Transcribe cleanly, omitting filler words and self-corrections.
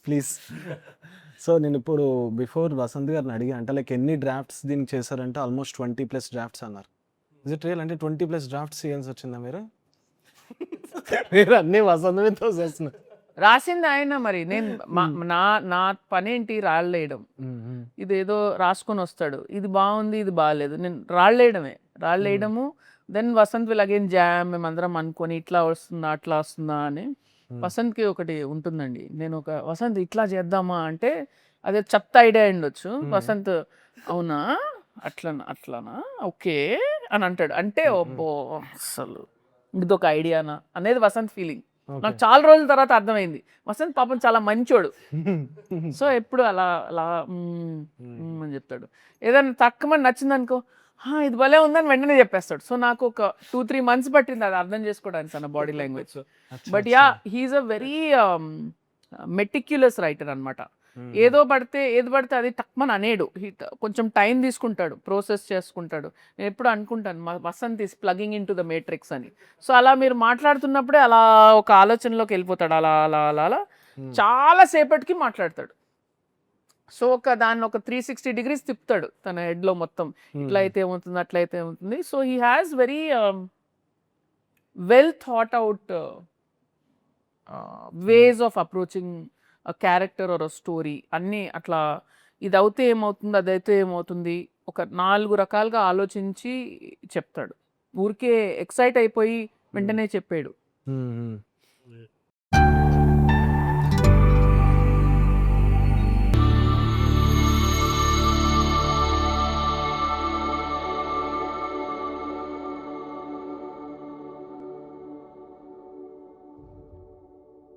Please. So నేను ఇప్పుడు before Vasant గారిని అడిగా, అంటే లైక్ ఎన్ని డ్రాఫ్ట్స్ దీనికి చేశారంటే ఆల్మోస్ట్ 20+ డ్రాఫ్ట్స్ అన్నారు. Is it real? అంటే 20+ డ్రాఫ్ట్స్ చేయాల్సి వచ్చిందా మీరు? మీరు అన్ని వసంత్ మీద తోసేస్తున్నారు. రాసింది ఆయన, మరి నేను నా నా పనేంటి రాళ్ళేయడం. ఇదేదో రాసుకొని వస్తాడు, ఇది బాగుంది ఇది బాగాలేదు, నేను రాళ్ళేయడము. Then Vasanth will again jam, మేమందరం అనుకొని ఇట్లా వస్తుందా అట్లా వస్తుందా అని. వసంత్కి ఒకటి ఉంటుందండి, నేను ఒక వసంత్ ఇట్లా చేద్దామా అంటే అదే చెత్త ఐడియా ఉండొచ్చు, వసంత్ అవునా అట్లానా ఓకే అని అంటాడు. అంటే ఓబ్బో అసలు ఇదొక ఐడియానా అనేది వసంత్ ఫీలింగ్. నాకు చాలా రోజుల తర్వాత అర్థమైంది వసంత్ పాపం చాలా మంచోడు. సో ఎప్పుడు అలా అలా అని చెప్తాడు. ఏదైనా తక్కువ నచ్చింది అనుకో, ఇది భలే ఉందని వెంటనే చెప్పేస్తాడు. సో నాకు ఒక 2-3 months పట్టింది అది అర్థం చేసుకోవడానికి తన body language. But yeah, he's a very meticulous writer అనమాట. ఏది పడితే అది తక్కువని అనేడు. కొంచెం టైం తీసుకుంటాడు, ప్రాసెస్ చేసుకుంటాడు. నేను ఎప్పుడు అనుకుంటాను Vasanth is plugging into the matrix అని. సో అలా మీరు మాట్లాడుతున్నప్పుడే అలా ఒక ఆలోచనలోకి వెళ్ళిపోతాడు, అలా అలా అలా అలా చాలా సేపటికి మాట్లాడతాడు. సో దాన్ని ఒక 360 degrees తిప్పుతాడు తన హెడ్లో మొత్తం. ఇట్లా అయితే ఏమవుతుంది అట్లా అయితే ఏమవుతుంది. So he has very well thought out ways of approaching character are story. అన్నీ అట్లా ఇది అవుతే ఏమవుతుంది అదైతే ఏమవుతుంది ఒక 4 రకాలుగా ఆలోచించి చెప్తాడు. ఊరికే ఎక్సైట్ అయిపోయి వెంటనే చెప్పాడు.